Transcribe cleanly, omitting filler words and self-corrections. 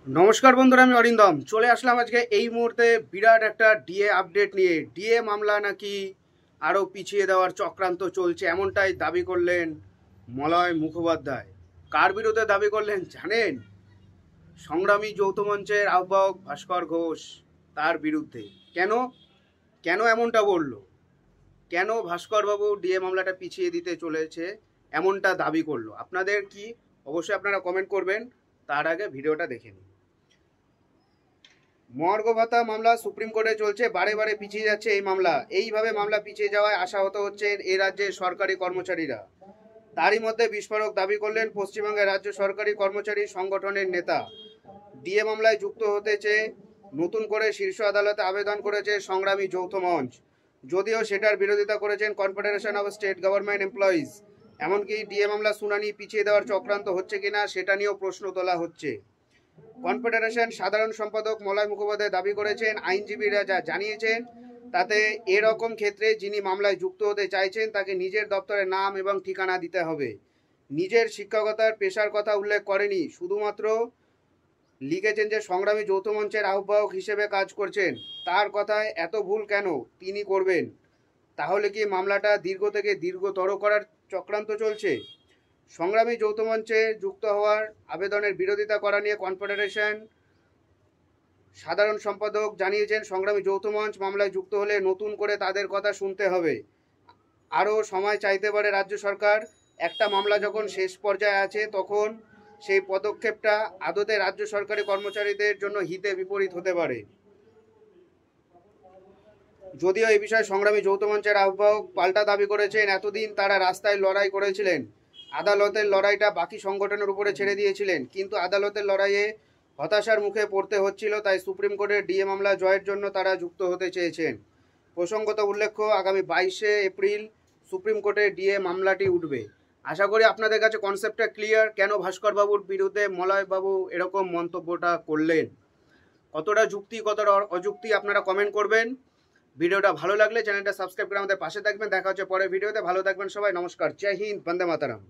নমস্কার বন্ধুরা, আমি অরিন্দম চলে আসলাম আজকে এই মুহূর্তে বিরাট একটা ডিএ আপডেট নিয়ে। ডিএ মামলা নাকি আরও পিছিয়ে দেওয়ার চক্রান্ত চলছে, এমনটাই দাবি করলেন মলয় মুখোপাধ্যায়। কার বিরুদ্ধে দাবি করলেন জানেন? সংগ্রামী যৌথ মঞ্চের আহ্বায়ক ভাস্কর ঘোষ, তার বিরুদ্ধে। কেন কেন এমনটা বলল? কেন ভাস্করবাবু ডিএ মামলাটা পিছিয়ে দিতে চলেছে এমনটা দাবি করলো? আপনাদের কি অবশ্যই আপনারা কমেন্ট করবেন। তার আগে ভিডিওটা দেখে নিন। মহার্ঘ ভাতা মামলা সুপ্রিম কোর্টে চলছে, বারে বারে পিছিয়ে যাচ্ছে এই মামলা। এইভাবে মামলা পিছিয়ে যাওয়ায় আশাহত হচ্ছেন এ রাজ্যের সরকারি কর্মচারীরা। তারই মধ্যে বিস্ফোরক দাবি করলেন পশ্চিমবঙ্গের রাজ্য সরকারি কর্মচারী সংগঠনের নেতা। ডিএ মামলায় যুক্ত হতে চেয়ে নতুন করে শীর্ষ আদালতে আবেদন করেছে সংগ্রামী যৌথ মঞ্চ, যদিও সেটার বিরোধিতা করেছেন confederation of state government employees. এমনকি ডিএ মামলা শুনানি পিছিয়ে দেওয়ার চক্রান্ত হচ্ছে কিনা সেটা নিয়েও প্রশ্ন তোলা হচ্ছে। কনফেডারেশন সাধারণ সম্পাদক মলয় মুখোপাধ্যায় দাবি করেছেন, আইনজীবীরা যা জানিয়েছেন তাতে এরকম ক্ষেত্রে যিনি মামলায় যুক্ত হতে চাইছেন তাকে নিজের দপ্তরের নাম এবং ঠিকানা দিতে হবে। নিজের শিক্ষকতার পেশার কথা উল্লেখ করেনি, শুধুমাত্র লিখেছেন যে সংগ্রামী যৌথ মঞ্চের আহ্বায়ক হিসেবে কাজ করছেন। তার কথায় এত ভুল কেন তিনি করবেন? তাহলে কি মামলাটা দীর্ঘ থেকে দীর্ঘতর করার চক্রান্ত চলছে? সংগ্রামী যৌথ মঞ্চে যুক্ত হওয়ার আবেদনের বিরোধিতা করা নিয়ে কনফেডারেশন সাধারণ সম্পাদক জানিয়েছেন, সংগ্রামী যৌথ মঞ্চ মামলায় যুক্ত হলে নতুন করে তাদের কথা শুনতে হবে। আরও সময় চাইতে পারে রাজ্য সরকার। একটা মামলা যখন শেষ পর্যায়ে আছে তখন সেই পদক্ষেপটা আদতে রাজ্য সরকারি কর্মচারীদের জন্য হিতে বিপরীত হতে পারে। যদিও এই বিষয়ে সংগ্রামী যৌথ মঞ্চের আহ্বায়ক পাল্টা দাবি করেছেন, এতদিন তারা রাস্তায় লড়াই করেছিলেন, আদালতের লড়াইটা বাকি সংগঠনের উপরে ছেড়ে দিয়েছিলেন, কিন্তু আদালতের লড়াইয়ে হতাশার মুখে পড়তে হচ্ছিল, তাই সুপ্রিম কোর্টের ডিএ মামলা জয়ের জন্য তারা যুক্ত হতে চেয়েছেন। প্রসঙ্গত উল্লেখ্য, আগামী 22শে এপ্রিল সুপ্রিম কোর্টে ডিএ মামলাটি উঠবে। আশা করি আপনাদের কাছে কনসেপ্টটা ক্লিয়ার, কেন ভাস্করবাবুর বিরুদ্ধে মলয়বাবু এরকম মন্তব্যটা করলেন। কতটা যুক্তি কতটা অযুক্তি আপনারা কমেন্ট করবেন। ভিডিওটা ভালো লাগলে চ্যানেলটা সাবস্ক্রাইব করে আমাদের পাশে থাকবেন। দেখা হচ্ছে পরের ভিডিওতে। ভালো থাকবেন সবাই, নমস্কার, জয় হিন্দ, বন্দে মাতরম।